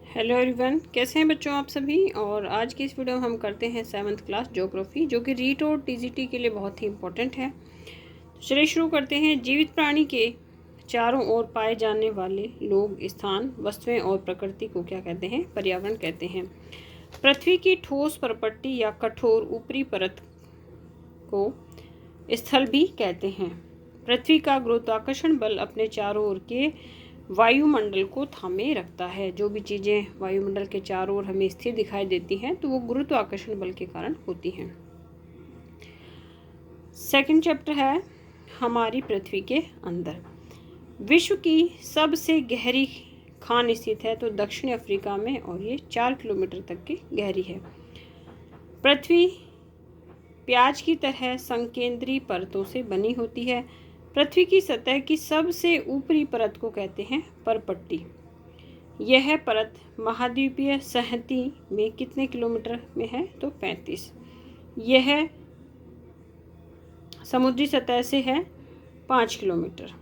Hello everyone, कैसे हैं बच्चों आप सभी। और आज की इस वीडियो में हम करते हैं 7th क्लास ज्योग्राफी, जो कि रीट और टीजीटी के लिए बहुत ही इम्पोर्टेंट है। तो चलिए शुरू करते हैं। जीवित प्राणी के चारों ओर पाए जाने वाले लोग, स्थान, वस्तुएं और प्रकृति को क्या कहते हैं? पर्यावरण कहते हैं। पृथ्वी की ठोस परपट्टी या कठोर ऊपरी परत को स्थल भी कहते हैं। पृथ्वी का गुरुत्वाकर्षण बल अपने चारों ओर के वायुमंडल को थामे रखता है। जो भी चीज़ें वायुमंडल के चारों ओर हमें स्थिर दिखाई देती हैं तो वो गुरुत्वाकर्षण बल के कारण होती हैं। सेकंड चैप्टर है हमारी पृथ्वी के अंदर। विश्व की सबसे गहरी खान स्थित है तो दक्षिण अफ्रीका में, और ये 4 किलोमीटर तक की गहरी है। पृथ्वी प्याज की तरह संकेंद्री परतों से बनी होती है। पृथ्वी की सतह की सबसे ऊपरी परत को कहते हैं परपट्टी। यह परत महाद्वीपीय सहती में कितने किलोमीटर में है? तो 35। यह समुद्री सतह से है 5 किलोमीटर।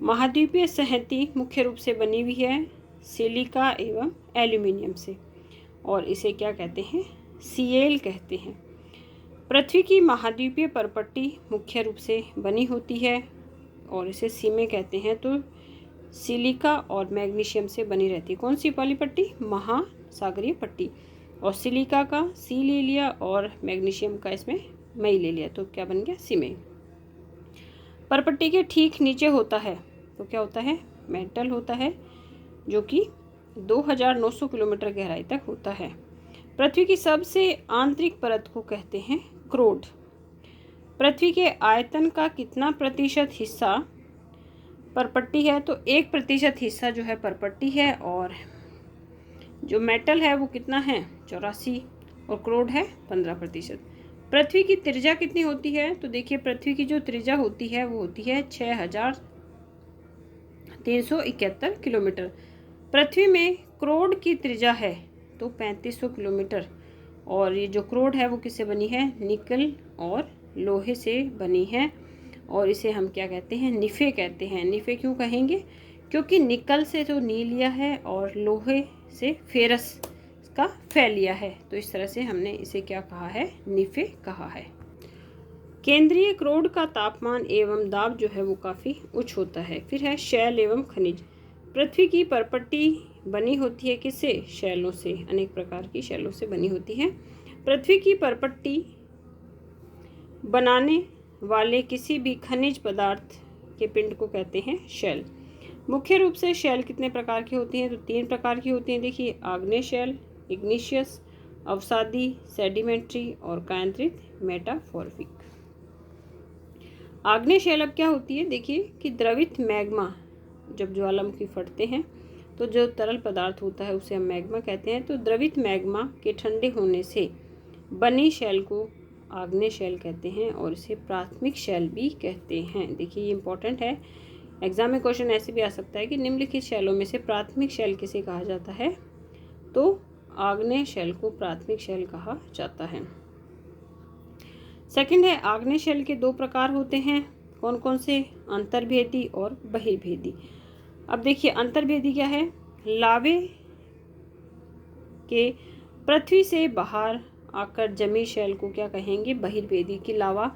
महाद्वीपीय सहती मुख्य रूप से बनी हुई है सिलिका एवं एल्यूमिनियम से, और इसे क्या कहते हैं? सीएल कहते हैं। पृथ्वी की महाद्वीपीय परपट्टी मुख्य रूप से बनी होती है और इसे सीमे कहते हैं। तो सिलिका और मैग्नीशियम से बनी रहती है। कौन सी वाली पट्टी? महासागरीय पट्टी। और सिलिका का सी ले लिया और मैग्नीशियम का इसमें मई ले लिया, तो क्या बन गया? सीमे। परपट्टी के ठीक नीचे होता है तो क्या होता है? मेटल होता है, जो कि 2900 किलोमीटर गहराई तक होता है। पृथ्वी की सबसे आंतरिक परत को कहते हैं क्रोड। पृथ्वी के आयतन का कितना प्रतिशत हिस्सा परपट्टी है? तो 1% हिस्सा जो है परपट्टी है, और जो मेटल है वो कितना है? 84, और क्रोड है 15%। पृथ्वी की त्रिज्या कितनी होती है? तो देखिए, पृथ्वी की जो त्रिज्या होती है वो होती है 6371 किलोमीटर। पृथ्वी में क्रोड की त्रिज्या है तो 3500 किलोमीटर, और ये जो क्रोड है वो किससे बनी है? निकल और लोहे से बनी है, और इसे हम क्या कहते हैं? निफे कहते हैं। निफे क्यों कहेंगे? क्योंकि निकल से तो नी लिया है और लोहे से फेरस का फै लिया है, तो इस तरह से हमने इसे क्या कहा है? निफे कहा है। केंद्रीय क्रोड का तापमान एवं दाब जो है वो काफ़ी उच्च होता है। फिर है शैल एवं खनिज। पृथ्वी की परपट्टी बनी होती है किससे? शैलों से। अनेक प्रकार की शैलों से बनी होती है। पृथ्वी की परपट्टी बनाने वाले किसी भी खनिज पदार्थ के पिंड को कहते हैं शैल। मुख्य रूप से शैल कितने प्रकार की होती हैं? तो 3 प्रकार की होती हैं। देखिए, आग्नेय शैल, इग्निशियस, अवसादी, सेडिमेंट्री, और कायांतरित मेटाफॉर्मिक। आग्नेय शैल अब क्या होती है? देखिए कि द्रवित मैग्मा, जब ज्वालामुखी फटते हैं तो जो तरल पदार्थ होता है उसे हम मैग्मा कहते हैं। तो द्रवित मैग्मा के ठंडे होने से बनी शैल को आग्नेय शैल कहते हैं, और इसे प्राथमिक शैल भी कहते हैं। देखिए, ये इंपॉर्टेंट है। एग्जाम में क्वेश्चन ऐसे भी आ सकता है कि निम्नलिखित शैलों में से प्राथमिक शैल किसे कहा जाता है? तो आग्नेय शैल को प्राथमिक शैल कहा जाता है। सेकंड है, आग्नेय शैल के 2 प्रकार होते हैं। कौन कौन से? अंतर्भेदी और बहिर्भेदी। अब देखिए, अंतर्भेदी क्या है? लावे के पृथ्वी से बाहर आकर जमी शैल को क्या कहेंगे? बहिर्भेदी। की लावा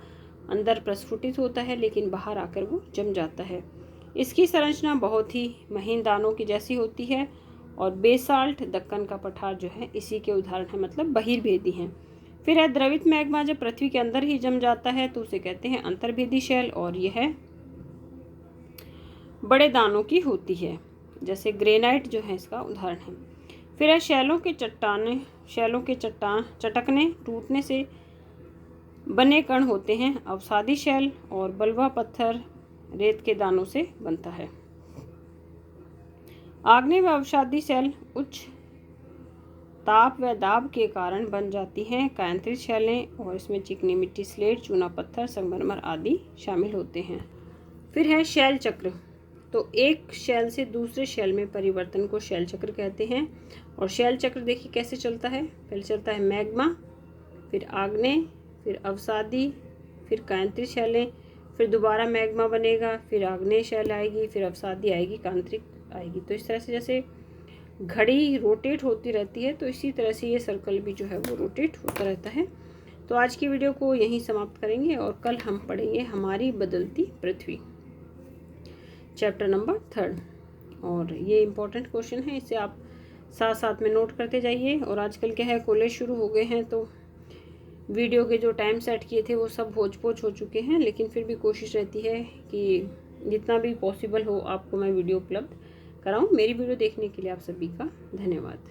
अंदर प्रस्फुटित होता है लेकिन बाहर आकर वो जम जाता है। इसकी संरचना बहुत ही महीन दानों की जैसी होती है, और बेसाल्ट, दक्कन का पठार जो है इसी के उदाहरण है, मतलब बहिर्भेदी हैं। फिर है द्रवित मैग्मा, जब पृथ्वी के अंदर ही जम जाता है तो उसे कहते हैं अंतर्भेदी शैल, और यह बड़े दानों की होती है, जैसे ग्रेनाइट जो है इसका उदाहरण है। फिर है शैलों के चटकने टूटने से बने कण होते हैं अवसादी शैल, और बलुआ पत्थर रेत के दानों से बनता है। आग्नेय व अवसादी शैल उच्च ताप व दाब के कारण बन जाती हैं कायांतरित शैलें, और इसमें चिकनी मिट्टी, स्लेट, चूना पत्थर, संगमरमर आदि शामिल होते हैं। फिर है शैल चक्र। तो एक शैल से दूसरे शैल में परिवर्तन को शैल चक्र कहते हैं। और शैल चक्र देखिए कैसे चलता है? पहले चलता है मैग्मा, फिर आग्नेय, फिर अवसादी, फिर कायांतरित शैलें, फिर दोबारा मैग्मा बनेगा, फिर आग्नेय शैल आएगी, फिर अवसादी आएगी, कायांतरित आएगी। तो इस तरह से जैसे घड़ी रोटेट होती रहती है, तो इसी तरह से ये सर्कल भी जो है वो रोटेट होता रहता है। तो आज की वीडियो को यहीं समाप्त करेंगे और कल हम पढ़ेंगे हमारी बदलती पृथ्वी, चैप्टर नंबर 3। और ये इम्पोर्टेंट क्वेश्चन है, इसे आप साथ साथ में नोट करते जाइए। और आजकल क्या है, कॉलेज शुरू हो गए हैं, तो वीडियो के जो टाइम सेट किए थे वो सब भोज पोच हो चुके हैं, लेकिन फिर भी कोशिश रहती है कि जितना भी पॉसिबल हो आपको मैं वीडियो उपलब्ध कराऊं। मेरी वीडियो देखने के लिए आप सभी का धन्यवाद।